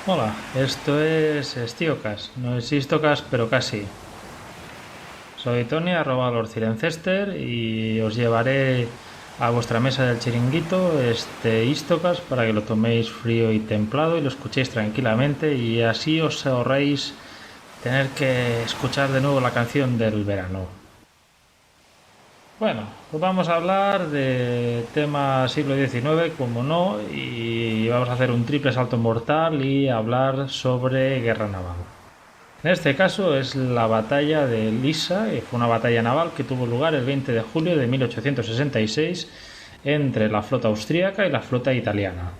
Hola, esto es Stiocast, no es Istocast, pero casi. Soy Tony, @Lord Cirencester, y os llevaré a vuestra mesa del chiringuito este Istocast para que lo toméis frío y templado y lo escuchéis tranquilamente y así os ahorréis tener que escuchar de nuevo la canción del verano. Bueno, pues vamos a hablar de tema siglo XIX, como no, y vamos a hacer un triple salto mortal y hablar sobre guerra naval. En este caso es la batalla de Lissa, que fue una batalla naval que tuvo lugar el 20 de julio de 1866 entre la flota austríaca y la flota italiana.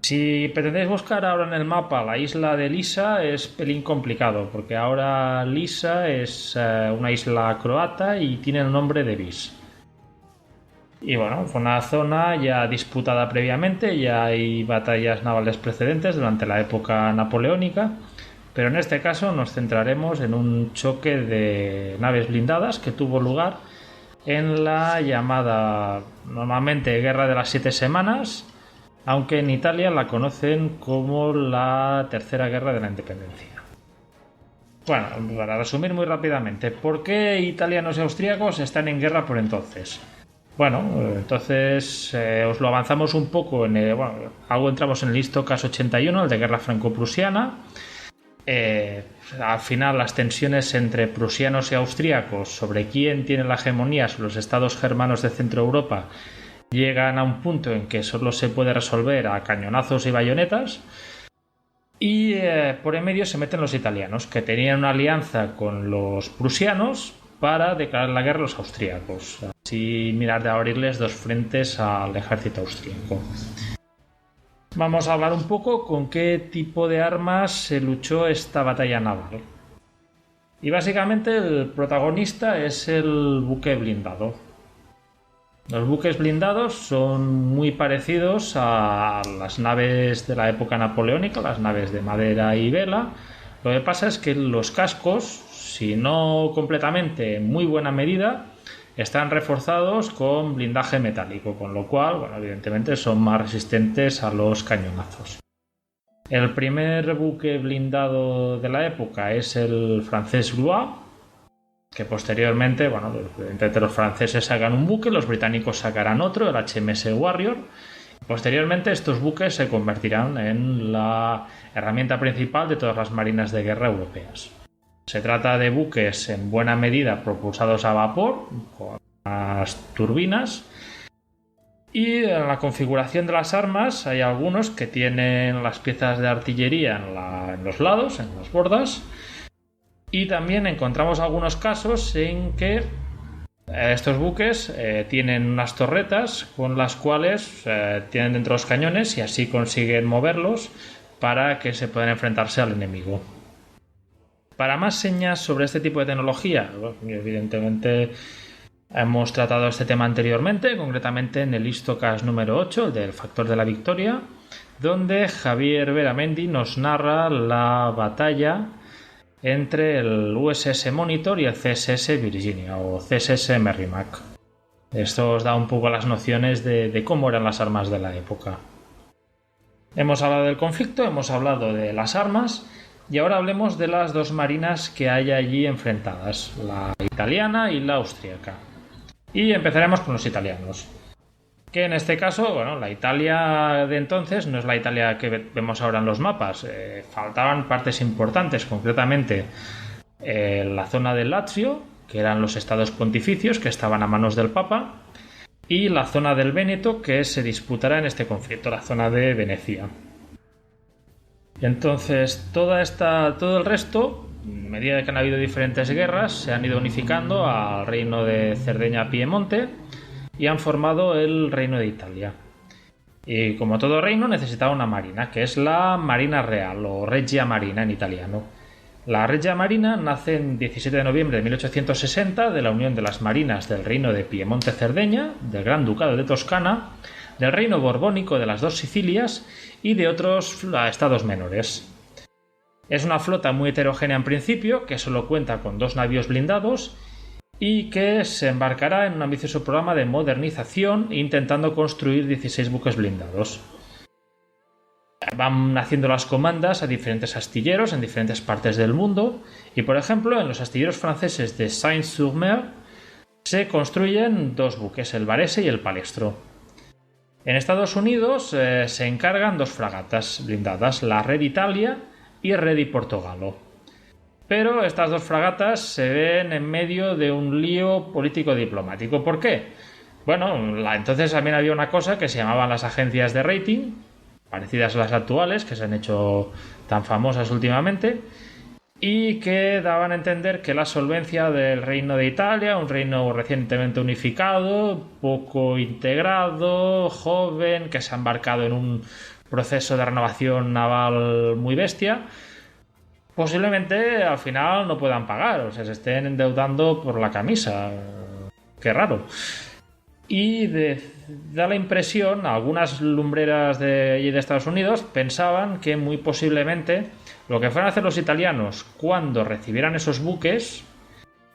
Si pretendéis buscar ahora en el mapa la isla de Lissa es pelín complicado, porque ahora Lissa es una isla croata y tiene el nombre de Vis. Y bueno, fue una zona ya disputada previamente, ya hay batallas navales precedentes durante la época napoleónica, pero en este caso nos centraremos en un choque de naves blindadas que tuvo lugar en la llamada normalmente Guerra de las Siete Semanas, aunque en Italia la conocen como la Tercera Guerra de la Independencia. Bueno, para resumir muy rápidamente, ¿por qué italianos y austríacos están en guerra por entonces? Bueno, entonces os lo avanzamos un poco. Algo entramos en el Istocas 81, el de guerra franco-prusiana. Al final, las tensiones entre prusianos y austríacos sobre quién tiene la hegemonía sobre los estados germanos de Centro Europa llegan a un punto en que solo se puede resolver a cañonazos y bayonetas. Y por en medio se meten los italianos, que tenían una alianza con los prusianos para declarar la guerra a los austríacos. Así mirar de abrirles dos frentes al ejército austríaco. Vamos a hablar un poco con qué tipo de armas se luchó esta batalla naval. Y básicamente el protagonista es el buque blindado. Los buques blindados son muy parecidos a las naves de la época napoleónica, las naves de madera y vela. Lo que pasa es que los cascos, si no completamente, en muy buena medida, están reforzados con blindaje metálico, con lo cual, bueno, evidentemente son más resistentes a los cañonazos. El primer buque blindado de la época es el francés Blois, que posteriormente, bueno, entre los franceses sacan un buque, los británicos sacarán otro, el HMS Warrior. Posteriormente estos buques se convertirán en la herramienta principal de todas las marinas de guerra europeas. Se trata de buques en buena medida propulsados a vapor, con unas turbinas, y en la configuración de las armas hay algunos que tienen las piezas de artillería en los lados, en las bordas, y también encontramos algunos casos en que estos buques tienen unas torretas con las cuales tienen dentro los cañones y así consiguen moverlos para que se puedan enfrentarse al enemigo. Para más señas sobre este tipo de tecnología, evidentemente hemos tratado este tema anteriormente, concretamente en el Istocast número 8, el del factor de la victoria, donde Javier Beramendi nos narra la batalla entre el USS Monitor y el CSS Virginia o CSS Merrimack. Esto os da un poco las nociones de cómo eran las armas de la época. Hemos hablado del conflicto, hemos hablado de las armas y ahora hablemos de las dos marinas que hay allí enfrentadas, la italiana y la austríaca. Y empezaremos con los italianos. Que en este caso, bueno, la Italia de entonces no es la Italia que vemos ahora en los mapas. Faltaban partes importantes, concretamente la zona del Lazio, que eran los estados pontificios que estaban a manos del Papa, y la zona del Véneto, que se disputará en este conflicto, la zona de Venecia. Entonces, todo el resto, a medida que han habido diferentes guerras, se han ido unificando al reino de Cerdeña-Piemonte y han formado el Reino de Italia. Y como todo reino necesitaba una marina, que es la Marina Real o Regia Marina en italiano. La Regia Marina nace en 17 de noviembre de 1860 de la unión de las marinas del Reino de Piemonte-Cerdeña, del Gran Ducado de Toscana, del Reino Borbónico de las dos Sicilias y de otros estados menores. Es una flota muy heterogénea en principio, que solo cuenta con 2 navíos blindados y que se embarcará en un ambicioso programa de modernización intentando construir 16 buques blindados. van haciendo las comandas a diferentes astilleros en diferentes partes del mundo y, por ejemplo, en los astilleros franceses de Saint-sur-Mer se construyen dos buques, el Varese y el Palestro. En Estados Unidos se encargan dos fragatas blindadas, la Re d'Italia y Re di Portogallo. Pero estas dos fragatas se ven en medio de un lío político-diplomático. ¿Por qué? Bueno, entonces también había una cosa que se llamaban las agencias de rating, parecidas a las actuales, que se han hecho tan famosas últimamente, y que daban a entender que la solvencia del Reino de Italia, un reino recientemente unificado, poco integrado, joven, que se ha embarcado en un proceso de renovación naval muy bestia, posiblemente al final no puedan pagar, o sea, se estén endeudando por la camisa. Qué raro. Y da la impresión, algunas lumbreras de Estados Unidos pensaban que muy posiblemente lo que fueran a hacer los italianos cuando recibieran esos buques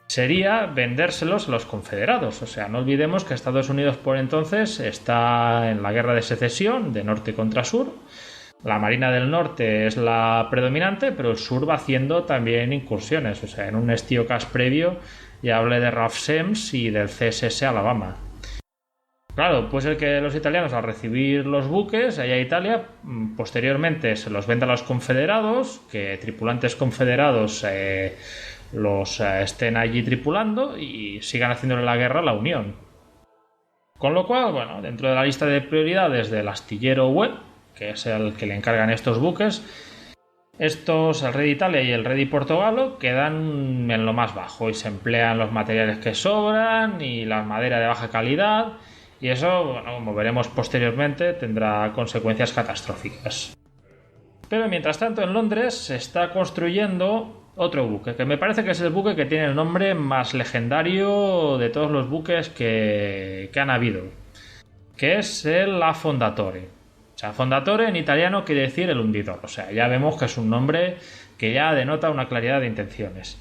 sería vendérselos a los confederados. O sea, no olvidemos que Estados Unidos por entonces está en la guerra de secesión de norte contra sur. La Marina del Norte es la predominante, pero el sur va haciendo también incursiones. O sea, en un estíocas previo ya hablé de RAF SEMS y del CSS Alabama. Claro, pues el que los italianos al recibir los buques allá a Italia, posteriormente se los vende a los confederados, que tripulantes confederados los estén allí tripulando y sigan haciéndole la guerra a la Unión. Con lo cual, bueno, dentro de la lista de prioridades del astillero web, que es el que le encargan estos buques, estos, el Re d'Italia y el Re di Portogallo, quedan en lo más bajo y se emplean los materiales que sobran y la madera de baja calidad. Y eso, bueno, como veremos posteriormente, tendrá consecuencias catastróficas. Pero mientras tanto, en Londres se está construyendo otro buque, que me parece que es el buque que tiene el nombre más legendario de todos los buques que han habido, que es el Affondatore. O sea, Affondatore en italiano quiere decir el hundidor. O sea, ya vemos que es un nombre que ya denota una claridad de intenciones.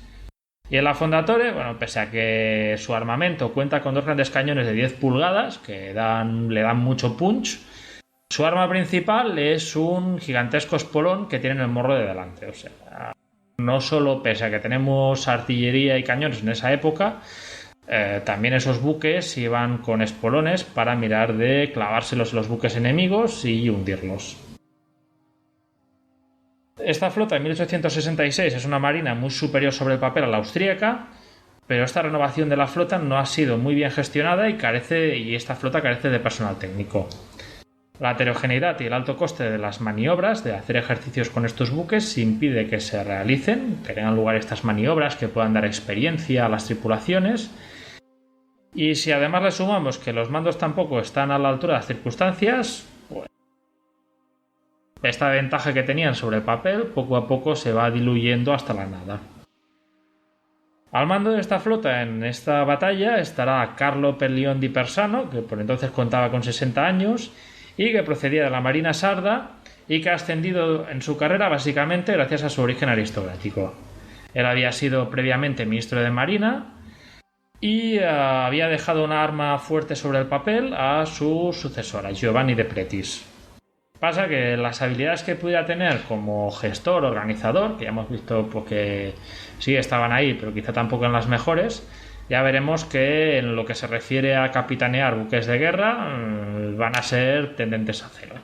Y el Affondatore, bueno, pese a que su armamento cuenta con dos grandes cañones de 10 pulgadas que le dan mucho punch, su arma principal es un gigantesco espolón que tiene en el morro de delante. O sea, no solo pese a que tenemos artillería y cañones en esa época, también esos buques iban con espolones para mirar de clavárselos en los buques enemigos y hundirlos. Esta flota de 1866 es una marina muy superior sobre el papel a la austríaca, pero esta renovación de la flota no ha sido muy bien gestionada y esta flota carece de personal técnico. La heterogeneidad y el alto coste de las maniobras, de hacer ejercicios con estos buques, impide que se realicen, que tengan lugar estas maniobras que puedan dar experiencia a las tripulaciones. Y si además le sumamos que los mandos tampoco están a la altura de las circunstancias, pues esta ventaja que tenían sobre el papel poco a poco se va diluyendo hasta la nada. Al mando de esta flota en esta batalla estará Carlo Pellion di Persano, que por entonces contaba con 60 años y que procedía de la Marina Sarda y que ha ascendido en su carrera básicamente gracias a su origen aristocrático. Él había sido previamente ministro de Marina y había dejado una arma fuerte sobre el papel a su sucesora, Giovanni de Pretis. Pasa que las habilidades que pudiera tener como gestor, organizador, que ya hemos visto pues, que sí estaban ahí, pero quizá tampoco en las mejores, ya veremos que en lo que se refiere a capitanear buques de guerra van a ser tendentes a cero.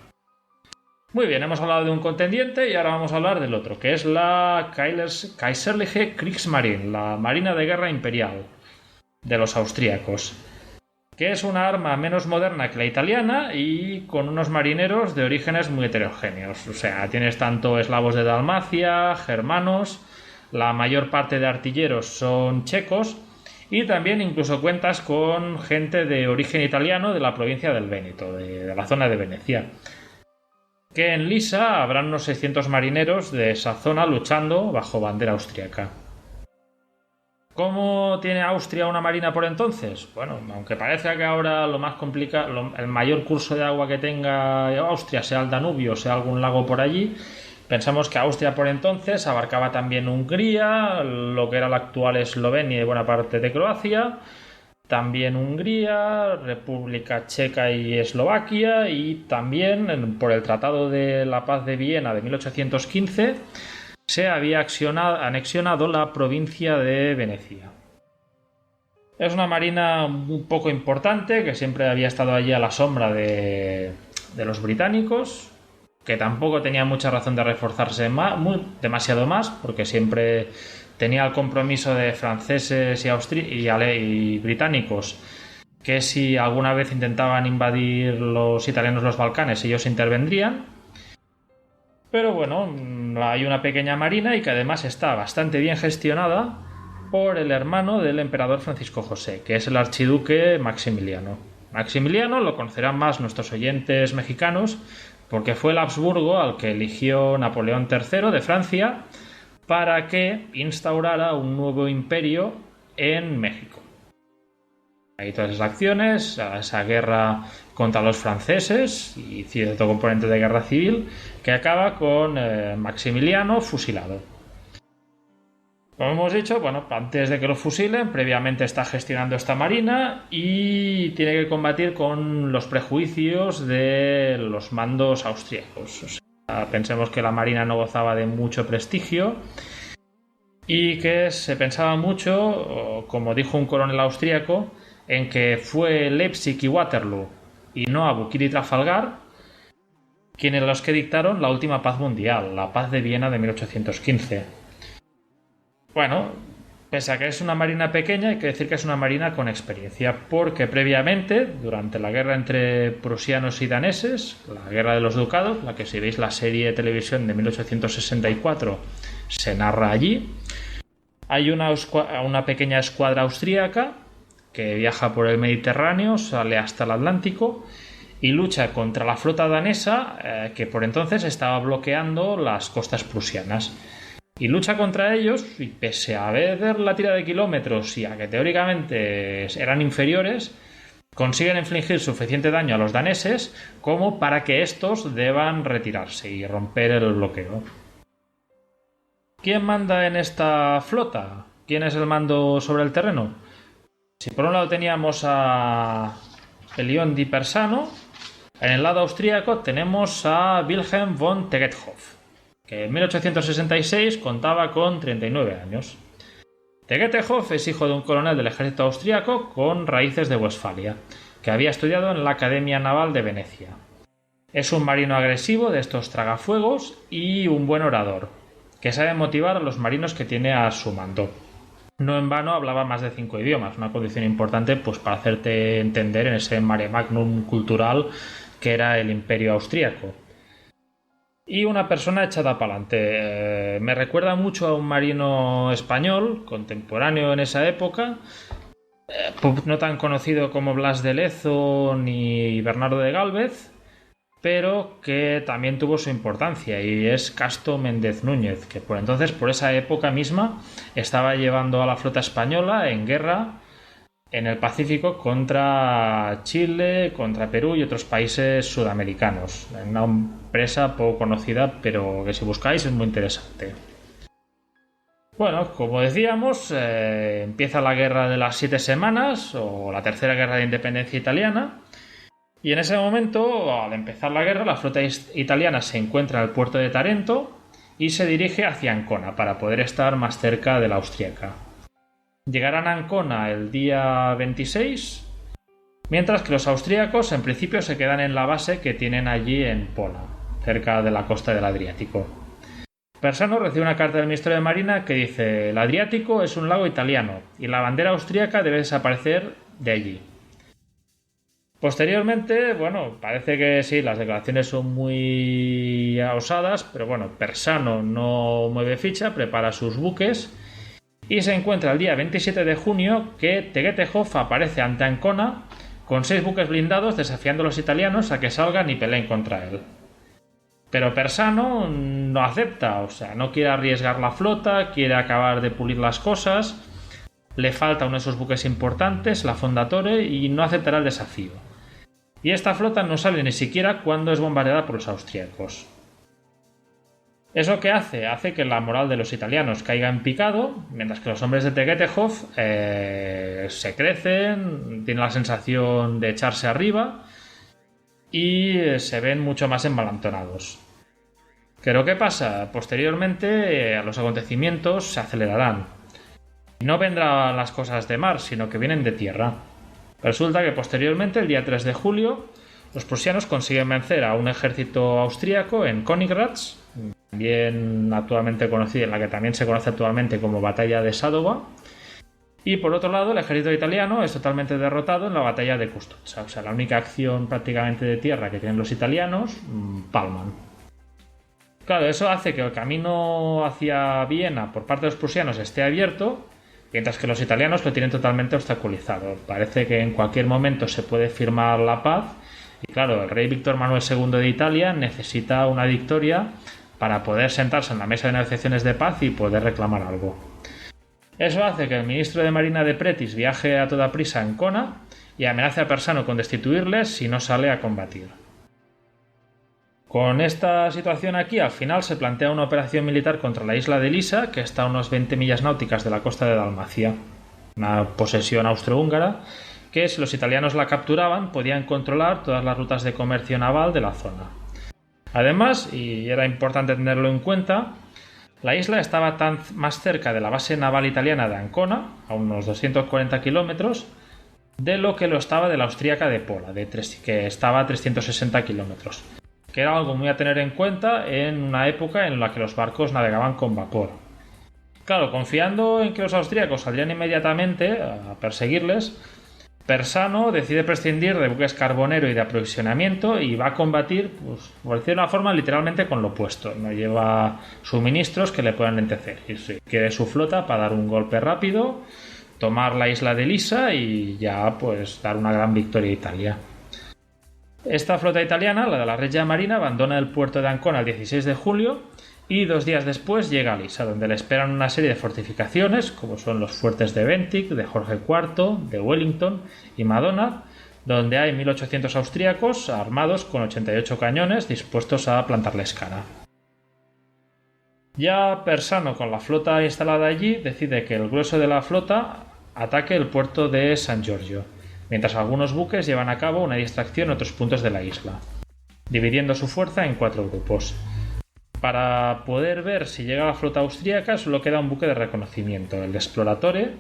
Muy bien, hemos hablado de un contendiente y ahora vamos a hablar del otro, que es la Kaiserliche Kriegsmarine, la Marina de Guerra Imperial de los austríacos, que es una arma menos moderna que la italiana y con unos marineros de orígenes muy heterogéneos. O sea, tienes tanto eslavos de Dalmacia, germanos, la mayor parte de artilleros son checos y también incluso cuentas con gente de origen italiano de la provincia del Véneto, de la zona de Venecia. Que en Lisa habrán unos 600 marineros de esa zona luchando bajo bandera austriaca. ¿Cómo tiene Austria una marina por entonces? Bueno, aunque parezca que ahora lo más complicado, el mayor curso de agua que tenga Austria sea el Danubio, sea algún lago por allí, pensamos que Austria por entonces abarcaba también Hungría, lo que era la actual Eslovenia y buena parte de Croacia, también Hungría, República Checa y Eslovaquia, y también por el Tratado de la Paz de Viena de 1815 se había anexionado la provincia de Venecia. Es una marina un poco importante que siempre había estado allí a la sombra de los británicos, que tampoco tenía mucha razón de reforzarse demasiado más, porque siempre tenía el compromiso de franceses y británicos, que si alguna vez intentaban invadir los italianos los Balcanes, ellos intervendrían. Pero bueno, hay una pequeña marina y que además está bastante bien gestionada por el hermano del emperador Francisco José, que es el archiduque Maximiliano. Maximiliano lo conocerán más nuestros oyentes mexicanos, porque fue el Habsburgo al que eligió Napoleón III de Francia para que instaurara un nuevo imperio en México. Hay todas esas acciones, esa guerra contra los franceses y cierto componente de guerra civil que acaba con Maximiliano fusilado. Como hemos dicho, bueno, antes de que lo fusilen, previamente está gestionando esta marina y tiene que combatir con los prejuicios de los mandos austríacos. O sea, pensemos que la marina no gozaba de mucho prestigio y que se pensaba mucho, como dijo un coronel austríaco, en que fue Leipzig y Waterloo y no Aboukir y Trafalgar quienes los que dictaron la última paz mundial, la paz de Viena de 1815. Bueno, pese a que es una marina pequeña, hay que decir que es una marina con experiencia, porque previamente, durante la guerra entre prusianos y daneses, la guerra de los ducados, la que si veis la serie de televisión de 1864 se narra allí, hay una pequeña escuadra austríaca que viaja por el Mediterráneo, sale hasta el Atlántico y lucha contra la flota danesa que por entonces estaba bloqueando las costas prusianas. Y lucha contra ellos y pese a ver la tira de kilómetros y a que teóricamente eran inferiores, consiguen infligir suficiente daño a los daneses como para que estos deban retirarse y romper el bloqueo. ¿Quién manda en esta flota? ¿Quién es el mando sobre el terreno? Si por un lado teníamos a Elión di Persano, en el lado austríaco tenemos a Wilhelm von Tegethoff, que en 1866 contaba con 39 años. Tegethoff es hijo de un coronel del ejército austríaco con raíces de Westfalia, que había estudiado en la Academia Naval de Venecia. Es un marino agresivo de estos tragafuegos y un buen orador, que sabe motivar a los marinos que tiene a su mando. No en vano hablaba más de 5 idiomas, una condición importante pues, para hacerte entender en ese mare magnum cultural que era el Imperio Austríaco. Y una persona echada para adelante. Me recuerda mucho a un marino español, contemporáneo en esa época, no tan conocido como Blas de Lezo ni Bernardo de Gálvez, pero que también tuvo su importancia, y es Casto Méndez Núñez, que por entonces, por esa época misma, estaba llevando a la flota española en guerra en el Pacífico contra Chile, contra Perú y otros países sudamericanos. Una empresa poco conocida, pero que si buscáis es muy interesante. Bueno, como decíamos, empieza la Guerra de las 7 Semanas, o la Tercera Guerra de Independencia Italiana, y en ese momento, al empezar la guerra, la flota italiana se encuentra en el puerto de Tarento y se dirige hacia Ancona para poder estar más cerca de la austríaca. Llegarán a Ancona el día 26, mientras que los austríacos en principio se quedan en la base que tienen allí en Pola, cerca de la costa del Adriático. Persano recibe una carta del ministro de Marina que dice: el Adriático es un lago italiano y la bandera austríaca debe desaparecer de allí. Posteriormente, bueno, parece que sí, las declaraciones son muy osadas, pero bueno, Persano no mueve ficha, prepara sus buques y se encuentra el día 27 de junio que Tegethoff aparece ante Ancona con 6 buques blindados desafiando a los italianos a que salgan y peleen contra él. Pero Persano no acepta, o sea, no quiere arriesgar la flota, quiere acabar de pulir las cosas, le falta uno de esos buques importantes, la Fondatore, y no aceptará el desafío. Y esta flota no sale ni siquiera cuando es bombardeada por los austríacos. ¿Eso qué hace? Hace que la moral de los italianos caiga en picado, mientras que los hombres de Tegetejov se crecen, tienen la sensación de echarse arriba y se ven mucho más envalentonados. ¿Pero qué pasa? Posteriormente los acontecimientos se acelerarán. No vendrán las cosas de mar, sino que vienen de tierra. Resulta que posteriormente, el día 3 de julio, los prusianos consiguen vencer a un ejército austríaco en Königgrätz, también actualmente conocida, en la que también se conoce actualmente como Batalla de Sádova. Y por otro lado, el ejército italiano es totalmente derrotado en la Batalla de Custozza. O sea, la única acción prácticamente de tierra que tienen los italianos, palman. Claro, eso hace que el camino hacia Viena por parte de los prusianos esté abierto, mientras que los italianos lo tienen totalmente obstaculizado. Parece que en cualquier momento se puede firmar la paz. Y claro, el rey Víctor Manuel II de Italia necesita una victoria para poder sentarse en la mesa de negociaciones de paz y poder reclamar algo. Eso hace que el ministro de Marina de Pretis viaje a toda prisa a Ancona y amenace a Persano con destituirles si no sale a combatir. Con esta situación aquí, al final se plantea una operación militar contra la isla de Lisa, que está a unos 20 millas náuticas de la costa de Dalmacia, una posesión austrohúngara, que si los italianos la capturaban podían controlar todas las rutas de comercio naval de la zona. Además, y era importante tenerlo en cuenta, la isla estaba más cerca de la base naval italiana de Ancona, a unos 240 kilómetros, de lo que lo estaba de la austríaca de Pola, que estaba a 360 kilómetros, que era algo muy a tener en cuenta en una época en la que los barcos navegaban con vapor. Claro, confiando en que los austríacos saldrían inmediatamente a perseguirles, Persano decide prescindir de buques carbonero y de aprovisionamiento y va a combatir, pues, por decirlo de una forma, literalmente con lo opuesto. No lleva suministros que le puedan lentecer. Quiere su flota para dar un golpe rápido, tomar la isla de Lisa y ya pues dar una gran victoria a Italia. Esta flota italiana, la de la Regia Marina, abandona el puerto de Ancona el 16 de julio y 2 días después llega a Lisa, donde le esperan una serie de fortificaciones, como son los fuertes de Bentinck, de Jorge IV, de Wellington y Madonna, donde hay 1.800 austríacos armados con 88 cañones dispuestos a plantarles cara. Ya Persano, con la flota instalada allí, decide que el grueso de la flota ataque el puerto de San Giorgio, mientras algunos buques llevan a cabo una distracción en otros puntos de la isla, dividiendo su fuerza en 4 grupos. Para poder ver si llega la flota austríaca solo queda un buque de reconocimiento, el Exploratore,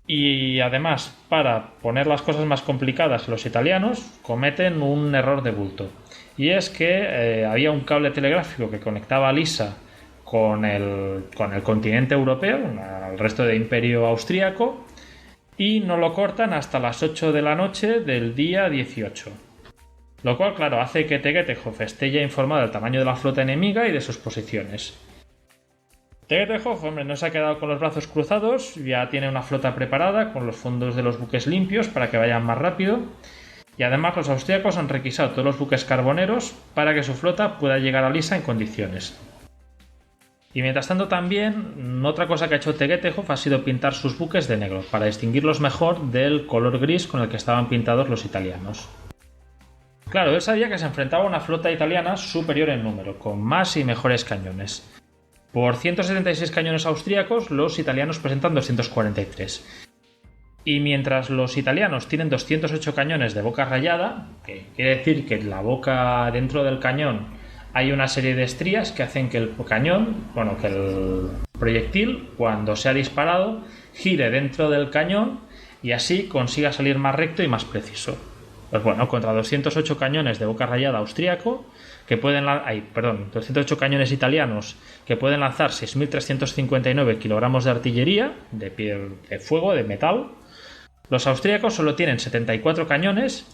y además, para poner las cosas más complicadas, los italianos cometen un error de bulto, y es que había un cable telegráfico que conectaba a Lisa con el continente europeo, al resto del imperio austríaco, y no lo cortan hasta las 8 de la noche del día 18. Lo cual, claro, hace que Tegetejov esté ya informado del tamaño de la flota enemiga y de sus posiciones. Tegetejov, hombre, no se ha quedado con los brazos cruzados, ya tiene una flota preparada con los fondos de los buques limpios para que vayan más rápido, y además los austríacos han requisado todos los buques carboneros para que su flota pueda llegar a Lisa en condiciones. Y mientras tanto también, otra cosa que ha hecho Tegetejov ha sido pintar sus buques de negro, para distinguirlos mejor del color gris con el que estaban pintados los italianos. Claro, él sabía que se enfrentaba a una flota italiana superior en número, con más y mejores cañones. Por 176 cañones austríacos, los italianos presentan 243. Y mientras los italianos tienen 208 cañones de boca rayada, que quiere decir que en la boca, dentro del cañón, hay una serie de estrías que hacen que el cañón, que el proyectil, cuando sea disparado, gire dentro del cañón y así consiga salir más recto y más preciso. Pues bueno, contra 208 cañones de boca rayada austríaco, 208 cañones italianos que pueden lanzar 6.359 kilogramos de artillería, de fuego, de metal, los austríacos solo tienen 74 cañones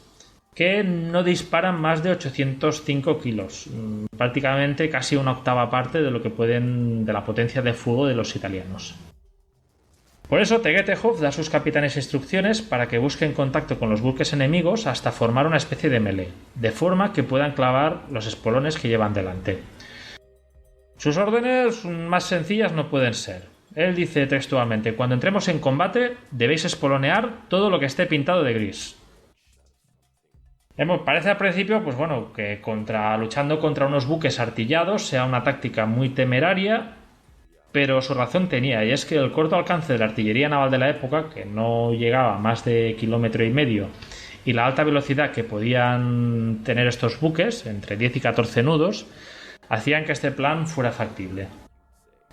que no disparan más de 805 kilos, prácticamente casi una octava parte de lo que de la potencia de fuego de los italianos. Por eso Tegetejov da a sus capitanes instrucciones para que busquen contacto con los buques enemigos hasta formar una especie de melee, de forma que puedan clavar los espolones que llevan delante. Sus órdenes más sencillas no pueden ser. Él dice textualmente: cuando entremos en combate debéis espolonear todo lo que esté pintado de gris. Parece al principio, pues bueno, que luchando contra unos buques artillados sea una táctica muy temeraria, pero su razón tenía, y es que el corto alcance de la artillería naval de la época, que no llegaba a más de kilómetro y medio, y la alta velocidad que podían tener estos buques, entre 10 y 14 nudos, hacían que este plan fuera factible.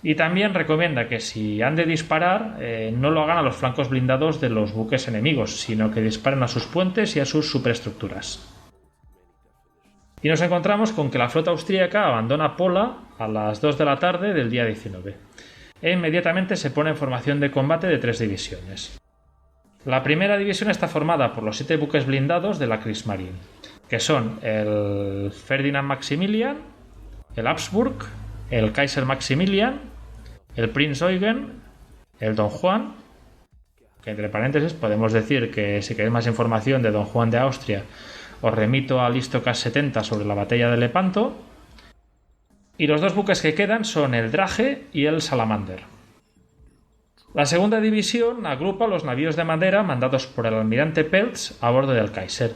Y también recomienda que si han de disparar, no lo hagan a los flancos blindados de los buques enemigos, sino que disparen a sus puentes y a sus superestructuras. Y nos encontramos con que la flota austríaca abandona Pola a las 2 de la tarde del día 19 e inmediatamente se pone en formación de combate de 3 divisiones. La primera división está formada por los 7 buques blindados de la Kriegsmarine, que son el Ferdinand Maximilian, el Habsburg, el Kaiser Maximilian, el Prinz Eugen, el Don Juan, que entre paréntesis podemos decir que si queréis más información de Don Juan de Austria os remito al Histocast 70 sobre la batalla de Lepanto, y los 2 buques que quedan son el Drage y el Salamander. La segunda división agrupa los navíos de madera mandados por el almirante Peltz a bordo del Kaiser,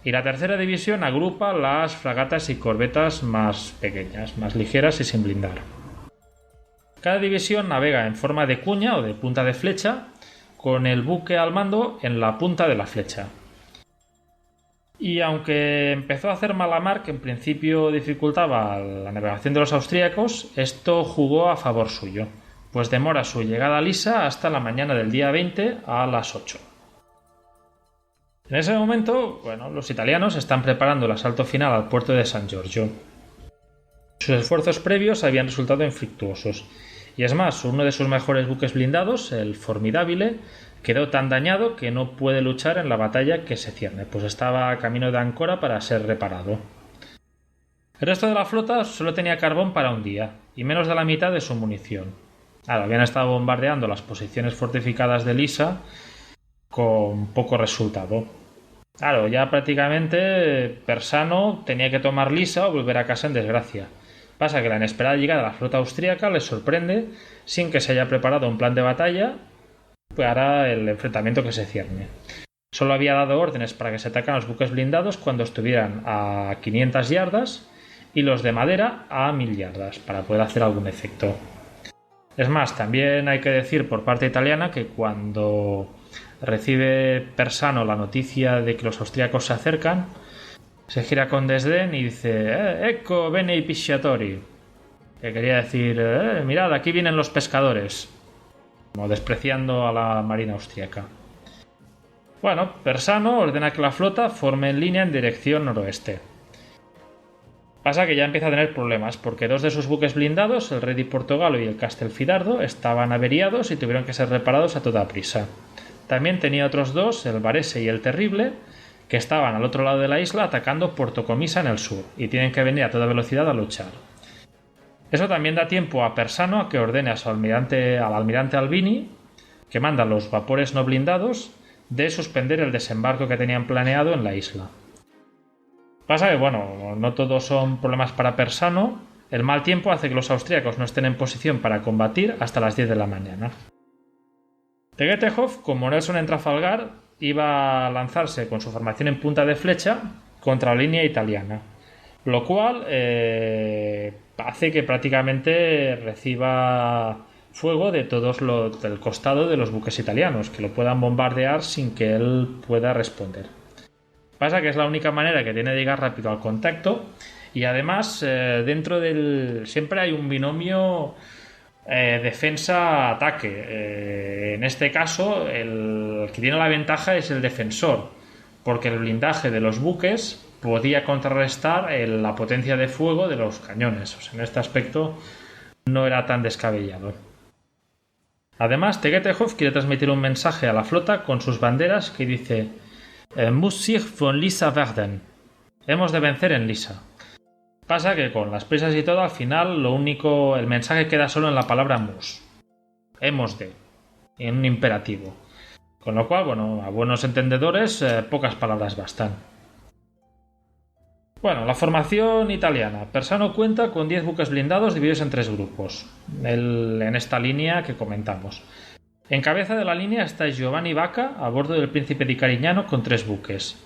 y la tercera división agrupa las fragatas y corbetas más pequeñas, más ligeras y sin blindar. Cada división navega en forma de cuña o de punta de flecha, con el buque al mando en la punta de la flecha. Y aunque empezó a hacer mala mar, que en principio dificultaba la navegación de los austríacos, esto jugó a favor suyo, pues demora su llegada a Lisa hasta la mañana del día 20 a las 8. En ese momento, los italianos están preparando el asalto final al puerto de San Giorgio. Sus esfuerzos previos habían resultado infructuosos, y es más, uno de sus mejores buques blindados, el Formidabile, quedó tan dañado que no puede luchar en la batalla que se cierne, pues estaba a camino de Ancora para ser reparado. El resto de la flota solo tenía carbón para un día, y menos de la mitad de su munición. Habían estado bombardeando las posiciones fortificadas de Lisa con poco resultado. Ya prácticamente Persano tenía que tomar Lisa o volver a casa en desgracia. Pasa que la inesperada llegada de la flota austríaca les sorprende sin que se haya preparado un plan de batalla para el enfrentamiento que se cierne. Solo había dado órdenes para que se atacaran los buques blindados cuando estuvieran a 500 yardas y los de madera a 1000 yardas para poder hacer algún efecto. Es más, también hay que decir por parte italiana que cuando recibe Persano la noticia de que los austríacos se acercan, se gira con desdén y dice «Ecco bene i pisciatori», que quería decir «Mirad, aquí vienen los pescadores», como despreciando a la marina austríaca. Persano ordena que la flota forme en línea en dirección noroeste. Pasa que ya empieza a tener problemas, porque 2 de sus buques blindados, el Rey di Portogallo y el Castelfidardo, estaban averiados y tuvieron que ser reparados a toda prisa. También tenía otros 2, el Varese y el Terrible, que estaban al otro lado de la isla atacando Porto Comisa en el sur, y tienen que venir a toda velocidad a luchar. Eso también da tiempo a Persano a que ordene al almirante Albini, que manda los vapores no blindados, de suspender el desembarco que tenían planeado en la isla. Pasa que, no todos son problemas para Persano. El mal tiempo hace que los austríacos no estén en posición para combatir hasta las 10 de la mañana. Tegethoff, como Nelson en Trafalgar, iba a lanzarse con su formación en punta de flecha contra la línea italiana, lo cual hace que prácticamente reciba fuego de todos del costado de los buques italianos, que lo puedan bombardear sin que él pueda responder. Pasa que es la única manera que tiene de llegar rápido al contacto, y además dentro siempre hay un binomio defensa-ataque. En este caso el que tiene la ventaja es el defensor, porque el blindaje de los buques podía contrarrestar la potencia de fuego de los cañones. En este aspecto no era tan descabellado. Además, Tegethoff quiere transmitir un mensaje a la flota con sus banderas que dice «Muss sich von Lisa werden», hemos de vencer en Lisa. Pasa que con las prisas y todo, al final el mensaje queda solo en la palabra muss, hemos de, en un imperativo. Con lo cual, a buenos entendedores, pocas palabras bastan. La formación italiana. Persano cuenta con 10 buques blindados divididos en 3 grupos, en esta línea que comentamos. En cabeza de la línea está Giovanni Vacca a bordo del Príncipe di Carignano con 3 buques.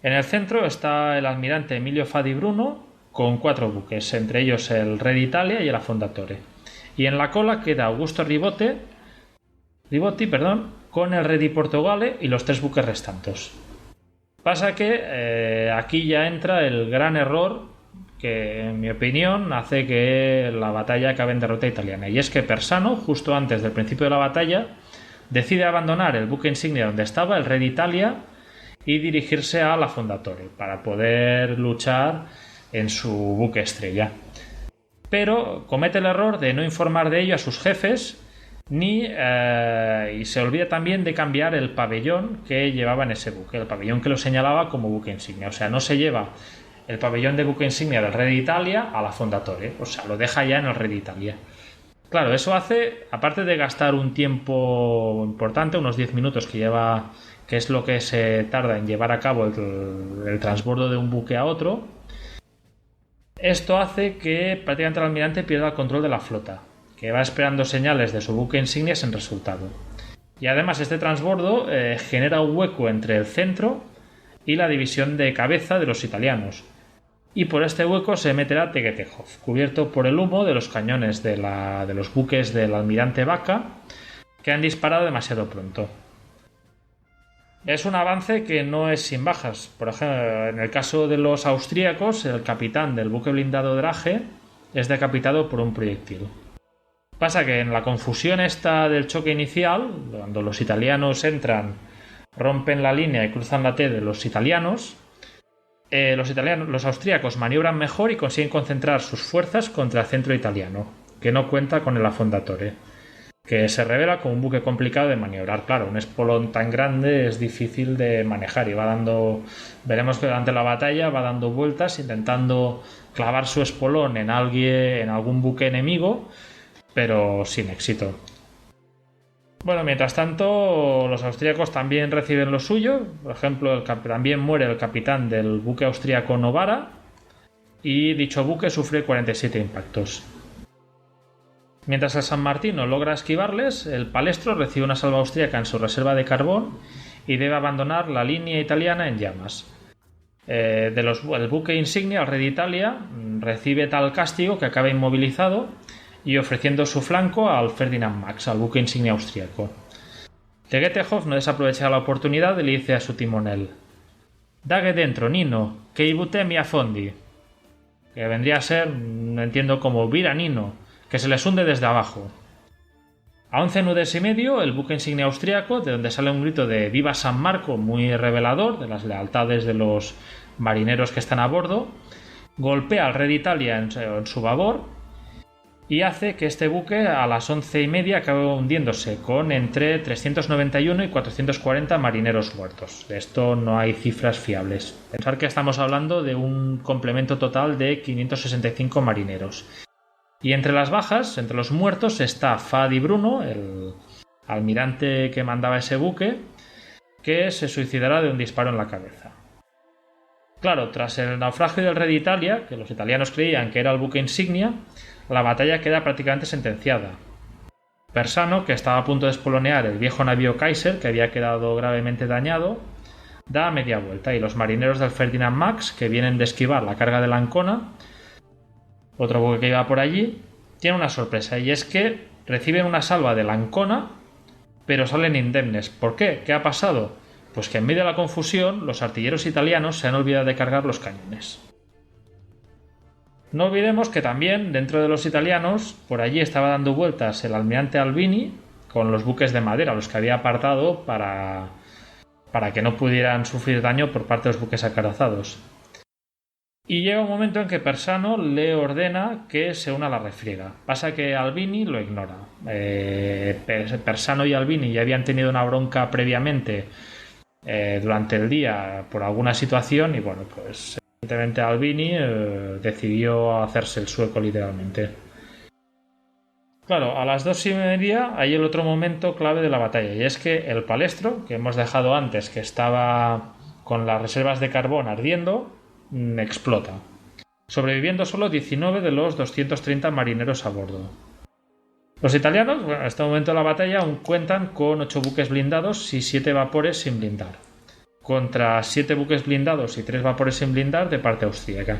En el centro está el almirante Emilio Fadi Bruno con 4 buques, entre ellos el Re d'Italia y el Affondatore. Y en la cola queda Augusto Ribotti, con el Re di Portogale y los 3 buques restantes. Pasa que aquí ya entra el gran error que, en mi opinión, hace que la batalla acabe en derrota italiana. Y es que Persano, justo antes del principio de la batalla, decide abandonar el buque insignia donde estaba, el Re d'Italia, y dirigirse a la Affondatore para poder luchar en su buque estrella. Pero comete el error de no informar de ello a sus jefes y se olvida también de cambiar el pabellón que llevaba en ese buque, el pabellón que lo señalaba como buque insignia. O sea, no se lleva el pabellón de buque insignia del Re d'Italia a la Affondatore, o sea, lo deja ya en el Re d'Italia. Claro, eso hace, aparte de gastar un tiempo importante, unos 10 minutos que es lo que se tarda en llevar a cabo el transbordo de un buque a otro, esto hace que prácticamente el almirante pierda el control de la flota, que va esperando señales de su buque insignia sin resultado. Y además este transbordo genera un hueco entre el centro y la división de cabeza de los italianos. Y por este hueco se meterá Tegetejov, cubierto por el humo de los cañones de los buques del almirante Vaca, que han disparado demasiado pronto. Es un avance que no es sin bajas. Por ejemplo, en el caso de los austríacos, el capitán del buque blindado Drage es decapitado por un proyectil. Pasa que en la confusión esta del choque inicial, cuando los italianos entran, rompen la línea y cruzan la T de los italianos, los austríacos maniobran mejor y consiguen concentrar sus fuerzas contra el centro italiano, que no cuenta con el Affondatore, que se revela como un buque complicado de maniobrar. Claro, un espolón tan grande es difícil de manejar y veremos que durante la batalla va dando vueltas intentando clavar su espolón en algún buque enemigo, pero sin éxito. Bueno, mientras tanto, los austríacos también reciben lo suyo. Por ejemplo, también muere el capitán del buque austríaco Novara y dicho buque sufre 47 impactos. Mientras el San Martino logra esquivarles, el Palestro recibe una salva austríaca en su reserva de carbón y debe abandonar la línea italiana en llamas. El buque insignia, el Re d'Italia, recibe tal castigo que acaba inmovilizado y ofreciendo su flanco al Ferdinand Max, al buque insignia austríaco. Tegetejov no desaprovecha la oportunidad y le dice a su timonel: «Daghe dentro, Nino, que i butè mi affondi», que vendría a ser, entiendo, como «Vira, Nino, que se les hunde desde abajo». A 11 nudos y medio, el buque insignia austríaco, de donde sale un grito de «Viva San Marco», muy revelador de las lealtades de los marineros que están a bordo, golpea al Re d'Italia en su babor y hace que este buque a las 11:30 acabe hundiéndose con entre 391 y 440 marineros muertos. De esto no hay cifras fiables. Pensar que estamos hablando de un complemento total de 565 marineros. Y entre las bajas, entre los muertos, está Fadi Bruno, el almirante que mandaba ese buque, que se suicidará de un disparo en la cabeza. Claro, tras el naufragio del Re d'Italia, que los italianos creían que era el buque insignia, la batalla queda prácticamente sentenciada. Persano, que estaba a punto de espolonear el viejo navío Kaiser, que había quedado gravemente dañado, da media vuelta y los marineros del Ferdinand Max, que vienen de esquivar la carga de la Ancona, otro buque que iba por allí, tienen una sorpresa, y es que reciben una salva de la Ancona, pero salen indemnes. ¿Por qué? ¿Qué ha pasado? Pues que en medio de la confusión los artilleros italianos se han olvidado de cargar los cañones. No olvidemos que también, dentro de los italianos, por allí estaba dando vueltas el almirante Albini con los buques de madera, los que había apartado para que no pudieran sufrir daño por parte de los buques acorazados. Y llega un momento en que Persano le ordena que se una a la refriega. Pasa que Albini lo ignora. Persano y Albini ya habían tenido una bronca previamente durante el día por alguna situación y bueno, pues evidentemente Albini decidió hacerse el sueco literalmente. Claro, a las 2:30 hay el otro momento clave de la batalla, y es que el Palestro, que hemos dejado antes, que estaba con las reservas de carbón ardiendo, explota, sobreviviendo solo 19 de los 230 marineros a bordo. Los italianos, en este momento de la batalla, aún cuentan con 8 buques blindados y 7 vapores sin blindar. contra 7 buques blindados y 3 vapores sin blindar de parte austríaca.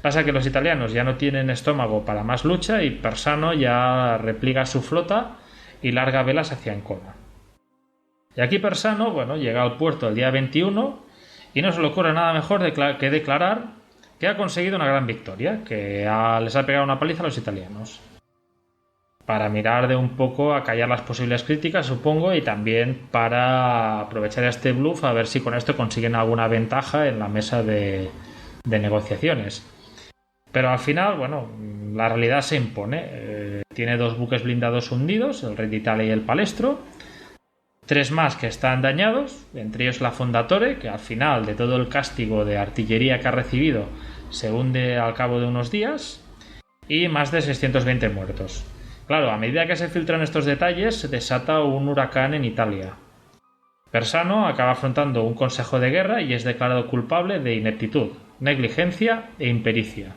Pasa que los italianos ya no tienen estómago para más lucha y Persano ya repliega su flota y larga velas hacia Ancona. Y aquí Persano, llega al puerto el día 21 y no se le ocurre nada mejor que declarar que ha conseguido una gran victoria, que les ha pegado una paliza a los italianos. Para mirar de un poco a callar las posibles críticas, supongo, y también para aprovechar este bluff a ver si con esto consiguen alguna ventaja en la mesa de negociaciones. Pero al final, la realidad se impone. Tiene 2 buques blindados hundidos, el Re d'Italia y el Palestro, 3 más que están dañados, entre ellos la Fondatore, que al final de todo el castigo de artillería que ha recibido se hunde al cabo de unos días, y más de 620 muertos. Claro, a medida que se filtran estos detalles, se desata un huracán en Italia. Persano acaba afrontando un consejo de guerra y es declarado culpable de ineptitud, negligencia e impericia.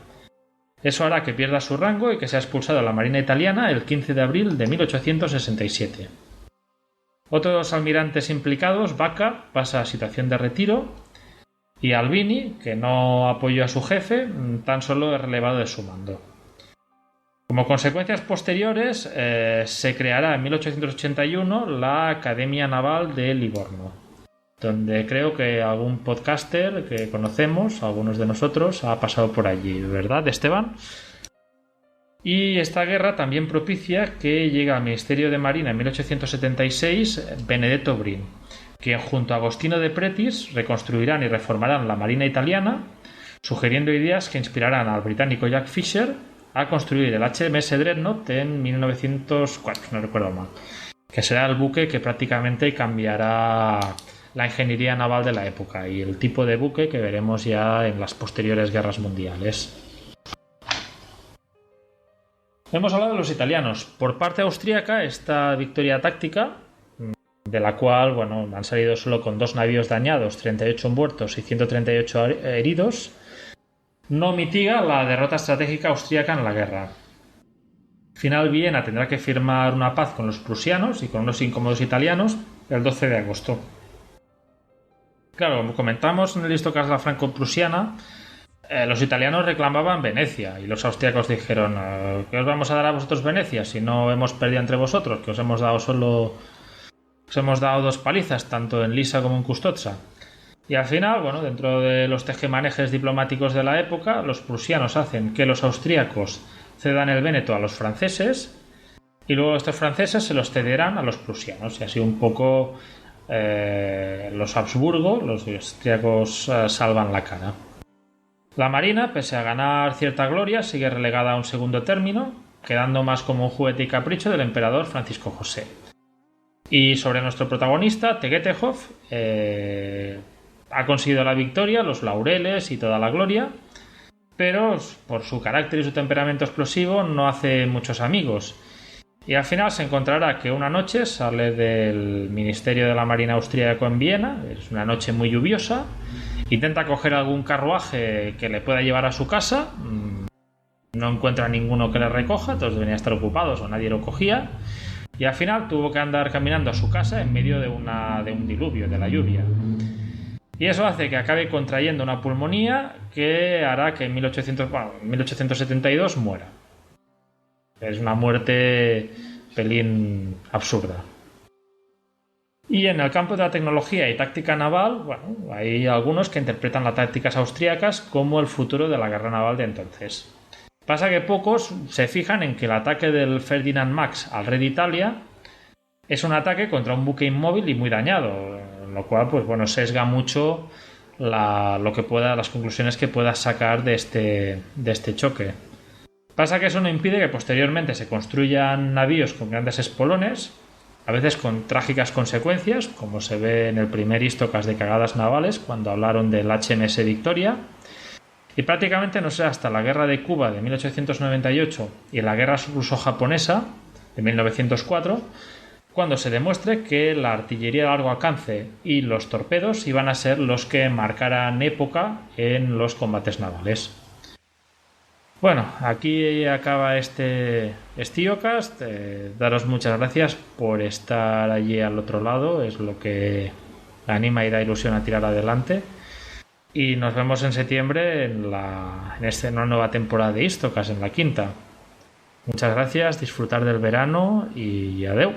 Eso hará que pierda su rango y que sea expulsado de la Marina italiana el 15 de abril de 1867. Otro de los almirantes implicados, Vacca, pasa a situación de retiro y Albini, que no apoyó a su jefe, tan solo es relevado de su mando. Como consecuencias posteriores, se creará en 1881 la Academia Naval de Livorno, donde creo que algún podcaster que conocemos, algunos de nosotros, ha pasado por allí, ¿verdad, Esteban? Y esta guerra también propicia que llegue al Ministerio de Marina en 1876 Benedetto Brin, quien junto a Agostino de Pretis reconstruirán y reformarán la Marina italiana, sugiriendo ideas que inspirarán al británico Jack Fisher a construir el HMS Dreadnought en 1904, no recuerdo mal, que será el buque que prácticamente cambiará la ingeniería naval de la época y el tipo de buque que veremos ya en las posteriores guerras mundiales. Hemos hablado de los italianos. Por parte austríaca, esta victoria táctica, de la cual han salido solo con 2 navíos dañados, 38 muertos y 138 heridos, no mitiga la derrota estratégica austríaca en la guerra. Al final, Viena tendrá que firmar una paz con los prusianos y con unos incómodos italianos el 12 de agosto. Claro, como comentamos en el histocast de la franco-prusiana, los italianos reclamaban Venecia y los austríacos dijeron: ¿qué os vamos a dar a vosotros Venecia si no hemos perdido entre vosotros? Que os hemos dado 2 palizas, tanto en Lisa como en Custozza. Y al final, dentro de los tejemanejes diplomáticos de la época, los prusianos hacen que los austríacos cedan el Véneto a los franceses y luego estos franceses se los cederán a los prusianos. Y así un poco los Habsburgo, los austríacos, salvan la cara. La Marina, pese a ganar cierta gloria, sigue relegada a un segundo término, quedando más como un juguete y capricho del emperador Francisco José. Y sobre nuestro protagonista, Tegetejov, ha conseguido la victoria, los laureles y toda la gloria, pero por su carácter y su temperamento explosivo no hace muchos amigos. Y al final se encontrará que una noche sale del Ministerio de la Marina austríaco en Viena, es una noche muy lluviosa, intenta coger algún carruaje que le pueda llevar a su casa, no encuentra ninguno que le recoja, todos deberían estar ocupados o nadie lo cogía, y al final tuvo que andar caminando a su casa en medio de un diluvio, de la lluvia. Y eso hace que acabe contrayendo una pulmonía que hará que en 1872 muera. Es una muerte pelín absurda. Y en el campo de la tecnología y táctica naval, hay algunos que interpretan las tácticas austríacas como el futuro de la guerra naval de entonces. Pasa que pocos se fijan en que el ataque del Ferdinand Max al Re d'Italia es un ataque contra un buque inmóvil y muy dañado, lo cual sesga mucho las conclusiones que puedas sacar de este choque. Pasa que eso no impide que posteriormente se construyan navíos con grandes espolones, a veces con trágicas consecuencias, como se ve en el primer histocast de cagadas navales, cuando hablaron del HMS Victoria. Y prácticamente no será hasta la guerra de Cuba de 1898 y la guerra ruso-japonesa de 1904 cuando se demuestre que la artillería de largo alcance y los torpedos iban a ser los que marcaran época en los combates navales. Bueno, aquí acaba este Stiocast. Daros muchas gracias por estar allí al otro lado. Es lo que anima y da ilusión a tirar adelante. Y nos vemos en septiembre en una nueva temporada de Istocas, en la quinta. Muchas gracias, disfrutar del verano y adeu.